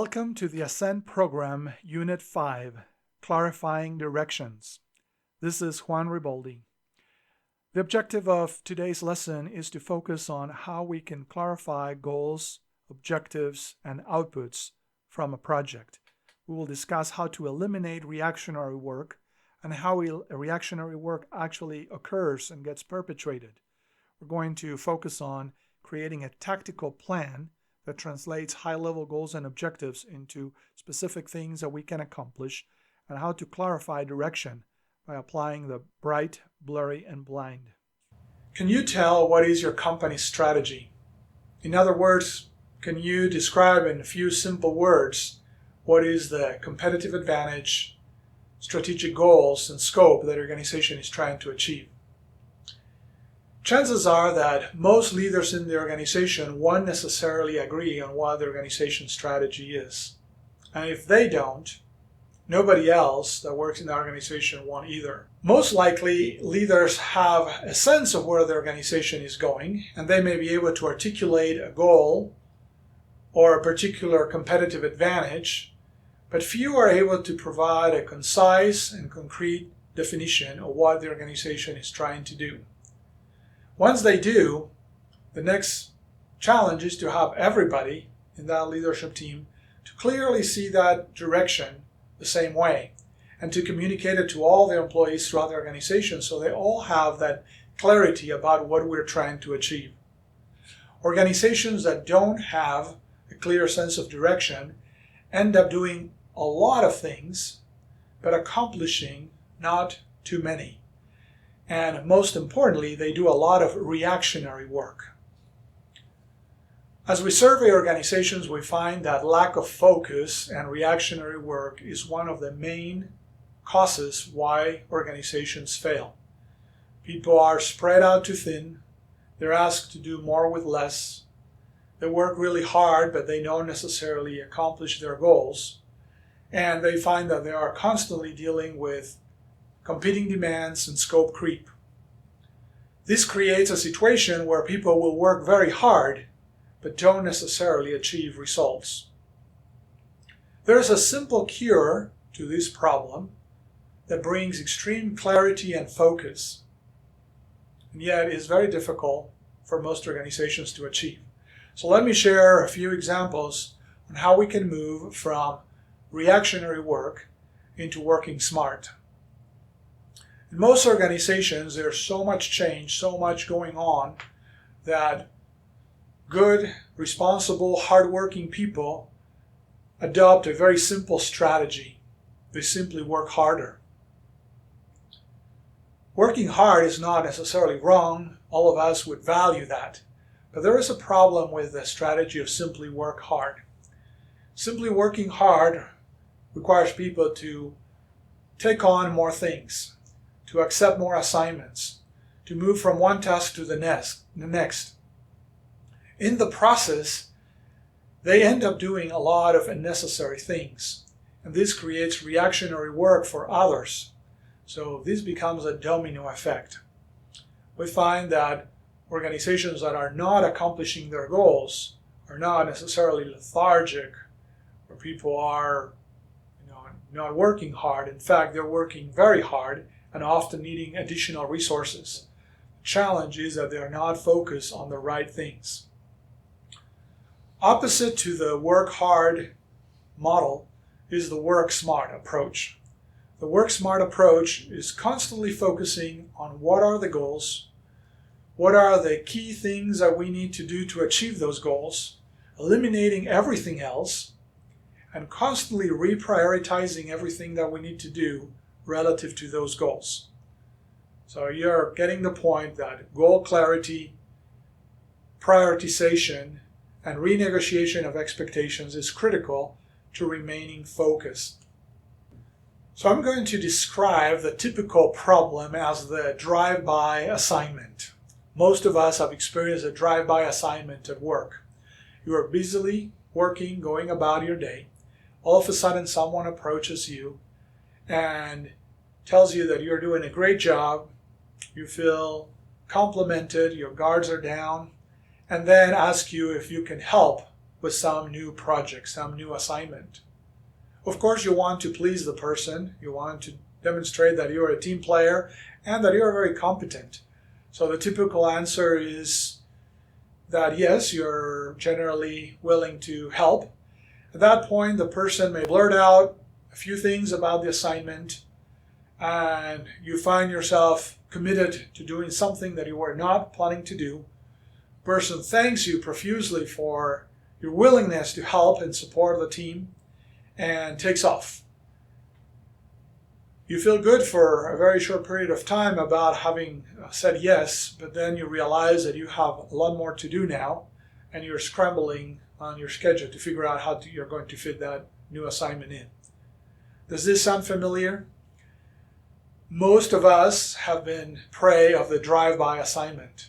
Welcome to the Ascent Program, Unit 5, Clarifying Directions. This is Juan Riboldi. The objective of today's lesson is to focus on how we can clarify goals, objectives, and outputs from a project. We will discuss how to eliminate reactionary work and how reactionary work actually occurs and gets perpetrated. We're going to focus on creating a tactical plan that translates high-level goals and objectives into specific things that we can accomplish, and how to clarify direction by applying the bright, blurry, and blind. Can you tell what is your company's strategy? In other words, can you describe in a few simple words what is the competitive advantage, strategic goals, and scope that your organization is trying to achieve? Chances are that most leaders in the organization won't necessarily agree on what the organization's strategy is. And if they don't, nobody else that works in the organization won't either. Most likely, leaders have a sense of where the organization is going, and they may be able to articulate a goal or a particular competitive advantage, but few are able to provide a concise and concrete definition of what the organization is trying to do. Once they do, the next challenge is to have everybody in that leadership team to clearly see that direction the same way and to communicate it to all the employees throughout the organization so they all have that clarity about what we're trying to achieve. Organizations that don't have a clear sense of direction end up doing a lot of things but accomplishing not too many. And most importantly, they do a lot of reactionary work. As we survey organizations, we find that lack of focus and reactionary work is one of the main causes why organizations fail. People are spread out too thin. They're asked to do more with less. They work really hard, but they don't necessarily accomplish their goals. And they find that they are constantly dealing with competing demands and scope creep. This creates a situation where people will work very hard but don't necessarily achieve results. There is a simple cure to this problem that brings extreme clarity and focus, and yet is very difficult for most organizations to achieve. So let me share a few examples on how we can move from reactionary work into working smart. In most organizations, there's so much change, so much going on, that good, responsible, hardworking people adopt a very simple strategy. They simply work harder. Working hard is not necessarily wrong. All of us would value that. But there is a problem with the strategy of simply work hard. Simply working hard requires people to take on more things, to accept more assignments, to move from one task to the next. In the process, they end up doing a lot of unnecessary things, and this creates reactionary work for others. So this becomes a domino effect. We find that organizations that are not accomplishing their goals are not necessarily lethargic, where people are not working hard. In fact, they're working very hard and often needing additional resources. The challenge is that they are not focused on the right things. Opposite to the work hard model is the work smart approach. The work smart approach is constantly focusing on what are the goals, what are the key things that we need to do to achieve those goals, eliminating everything else, and constantly reprioritizing everything that we need to do relative to those goals. So you're getting the point that goal clarity, prioritization, and renegotiation of expectations is critical to remaining focused. So I'm going to describe the typical problem as the drive-by assignment. Most of us have experienced a drive-by assignment at work. You are busily working, going about your day. All of a sudden someone approaches you and tells you that you're doing a great job, you feel complimented, your guards are down, and then asks you if you can help with some new project, some new assignment. Of course, you want to please the person. You want to demonstrate that you're a team player and that you're very competent. So the typical answer is that yes, you're generally willing to help. At that point, the person may blurt out a few things about the assignment, and you find yourself committed to doing something that you were not planning to do. The person thanks you profusely for your willingness to help and support the team and takes off. You feel good for a very short period of time about having said yes, but then you realize that you have a lot more to do now, and you're scrambling on your schedule to figure out how you're going to fit that new assignment in. Does this sound familiar? Most of us have been prey of the drive-by assignment.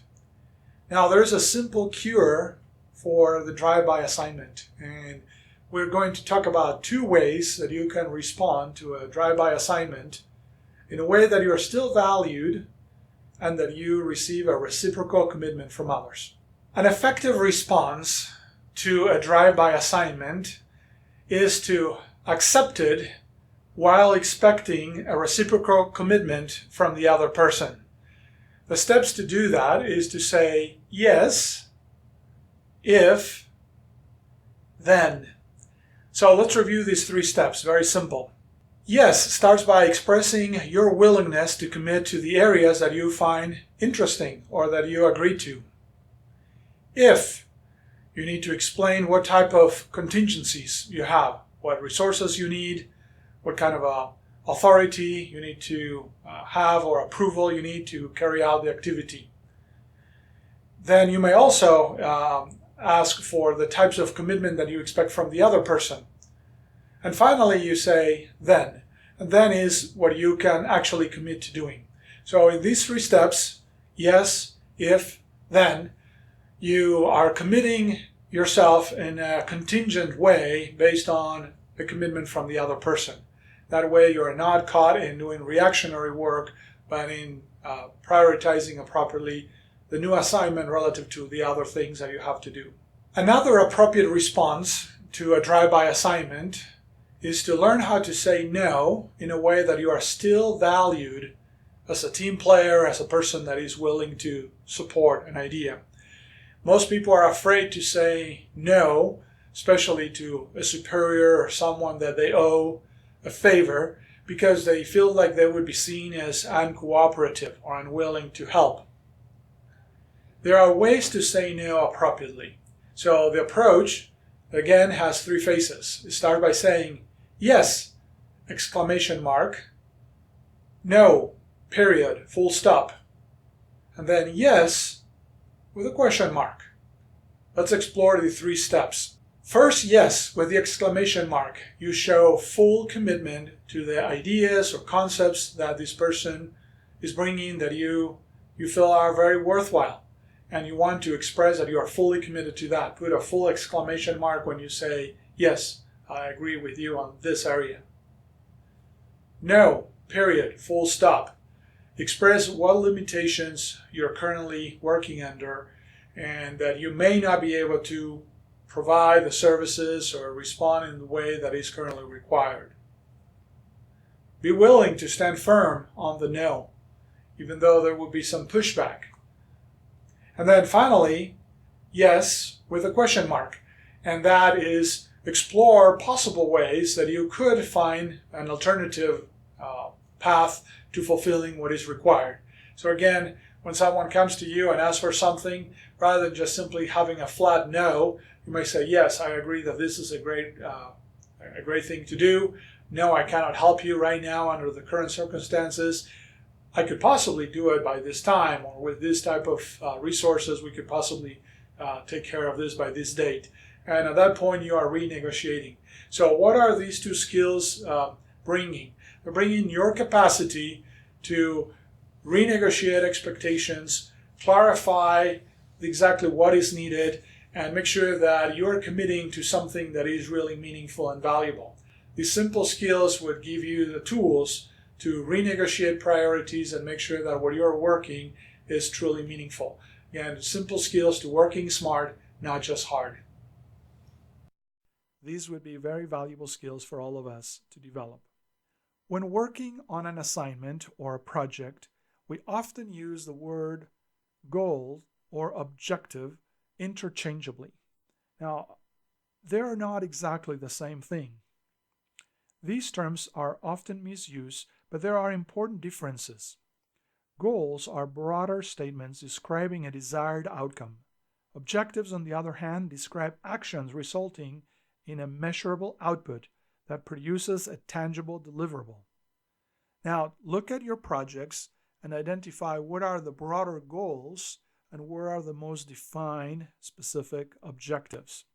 Now, there's a simple cure for the drive-by assignment, and we're going to talk about 2 ways that you can respond to a drive-by assignment in a way that you are still valued and that you receive a reciprocal commitment from others. An effective response to a drive-by assignment is to accept it while expecting a reciprocal commitment from the other person. The steps to do that is to say yes, if, then. So let's review these 3 steps, very simple. Yes starts by expressing your willingness to commit to the areas that you find interesting or that you agree to. If, you need to explain what type of contingencies you have, what resources you need, what kind of authority you need to have or approval you need to carry out the activity. Then you may also ask for the types of commitment that you expect from the other person. And finally, you say then. And then is what you can actually commit to doing. So in these 3 steps, yes, if, then, you are committing yourself in a contingent way based on the commitment from the other person. That way you are not caught in doing reactionary work, but in prioritizing appropriately the new assignment relative to the other things that you have to do. Another appropriate response to a drive-by assignment is to learn how to say no in a way that you are still valued as a team player, as a person that is willing to support an idea. Most people are afraid to say no, especially to a superior or someone that they owe a favor, because they feel like they would be seen as uncooperative or unwilling to help. There are ways to say no appropriately. So the approach, again, has 3 phases. You start by saying yes, exclamation mark, no, period, full stop, and then yes with a question mark. Let's explore the 3 steps. First, yes, with the exclamation mark. You show full commitment to the ideas or concepts that this person is bringing that you feel are very worthwhile. And you want to express that you are fully committed to that. Put a full exclamation mark when you say, yes, I agree with you on this area. No, period, full stop. Express what limitations you're currently working under and that you may not be able to provide the services or respond in the way that is currently required. Be willing to stand firm on the no, even though there will be some pushback. And then finally, yes, with a question mark. And that is explore possible ways that you could find an alternative path to fulfilling what is required. So again, when someone comes to you and asks for something, rather than just simply having a flat no, you may say, yes, I agree that this is a great thing to do. No, I cannot help you right now under the current circumstances. I could possibly do it by this time, or with this type of resources, we could possibly take care of this by this date. And at that point, you are renegotiating. So what are these 2 skills bringing? They're bringing your capacity to renegotiate expectations, clarify exactly what is needed, and make sure that you're committing to something that is really meaningful and valuable. These simple skills would give you the tools to renegotiate priorities and make sure that what you're working is truly meaningful. Again, simple skills to working smart, not just hard. These would be very valuable skills for all of us to develop. When working on an assignment or a project, we often use the word goal or objective interchangeably. Now, they're not exactly the same thing. These terms are often misused, but there are important differences. Goals are broader statements describing a desired outcome. Objectives, on the other hand, describe actions resulting in a measurable output that produces a tangible deliverable. Now, look at your projects and identify what are the broader goals and where are the most defined specific objectives.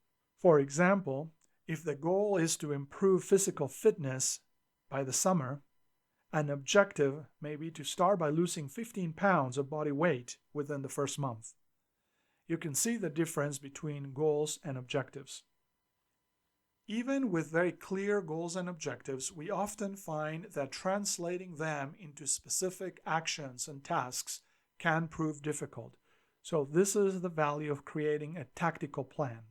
For example, if the goal is to improve physical fitness by the summer, an objective may be to start by losing 15 pounds of body weight within the first month. You can see the difference between goals and objectives. Even with very clear goals and objectives, we often find that translating them into specific actions and tasks can prove difficult. So this is the value of creating a tactical plan.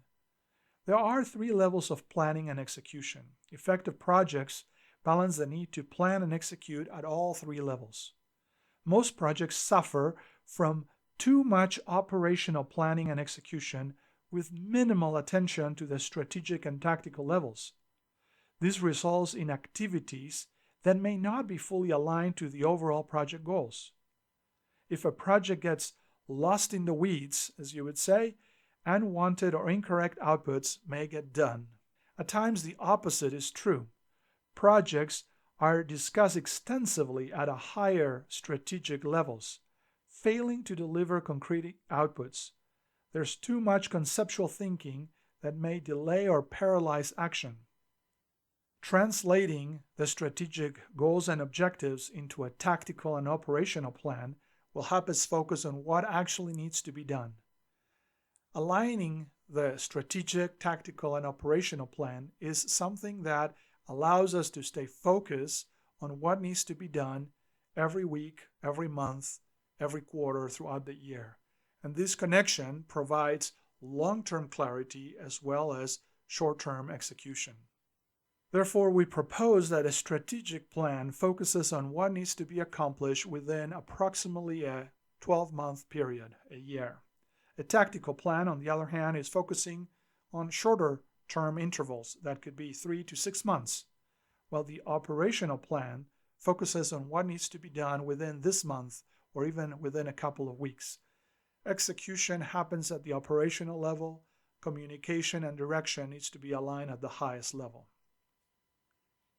There are 3 levels of planning and execution. Effective projects balance the need to plan and execute at all 3 levels. Most projects suffer from too much operational planning and execution with minimal attention to the strategic and tactical levels. This results in activities that may not be fully aligned to the overall project goals. If a project gets lost in the weeds, as you would say, unwanted or incorrect outputs may get done. At times, the opposite is true. Projects are discussed extensively at a higher strategic levels, failing to deliver concrete outputs. There's too much conceptual thinking that may delay or paralyze action. Translating the strategic goals and objectives into a tactical and operational plan will help us focus on what actually needs to be done. Aligning the strategic, tactical, and operational plan is something that allows us to stay focused on what needs to be done every week, every month, every quarter throughout the year. And this connection provides long-term clarity as well as short-term execution. Therefore, we propose that a strategic plan focuses on what needs to be accomplished within approximately a 12-month period, a year. A tactical plan, on the other hand, is focusing on shorter-term intervals that could be 3 to 6 months, while the operational plan focuses on what needs to be done within this month or even within a couple of weeks. Execution happens at the operational level. Communication and direction needs to be aligned at the highest level.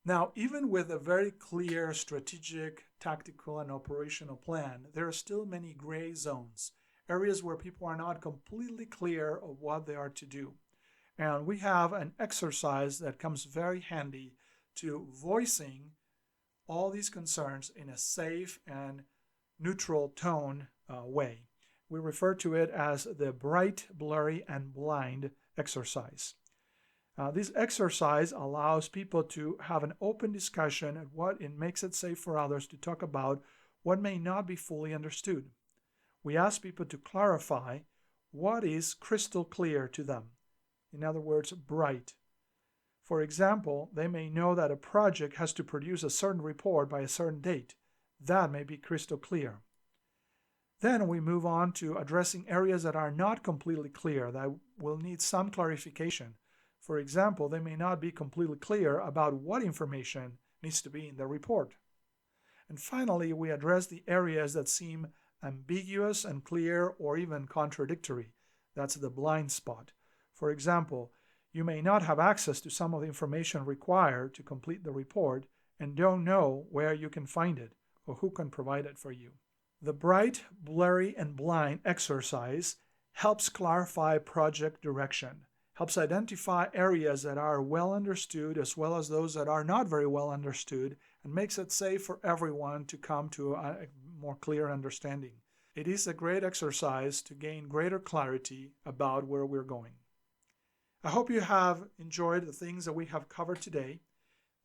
Now, even with a very clear strategic, tactical, and operational plan, there are still many gray zones, areas where people are not completely clear of what they are to do. And we have an exercise that comes very handy to voicing all these concerns in a safe and neutral tone way. We refer to it as the bright, blurry, and blind exercise. This exercise allows people to have an open discussion at what it makes it safe for others to talk about what may not be fully understood. We ask people to clarify what is crystal clear to them. In other words, bright. For example, they may know that a project has to produce a certain report by a certain date. That may be crystal clear. Then we move on to addressing areas that are not completely clear, that will need some clarification. For example, they may not be completely clear about what information needs to be in the report. And finally, we address the areas that seem ambiguous, unclear, or even contradictory. That's the blind spot. For example, you may not have access to some of the information required to complete the report and don't know where you can find it or who can provide it for you. The bright, blurry, and blind exercise helps clarify project direction, helps identify areas that are well understood as well as those that are not very well understood, and makes it safe for everyone to come to a more clear understanding. It is a great exercise to gain greater clarity about where we're going. I hope you have enjoyed the things that we have covered today,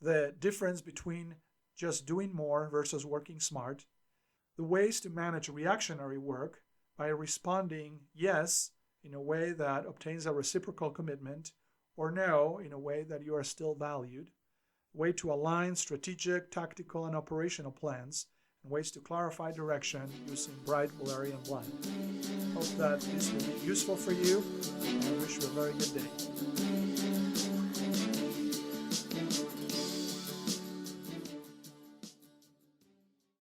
the difference between just doing more versus working smart, the ways to manage reactionary work by responding yes in a way that obtains a reciprocal commitment, or know in a way that you are still valued, a way to align strategic, tactical, and operational plans, and ways to clarify direction using Bright, Polari, and Blend. Hope that this will be useful for you, and I wish you a very good day.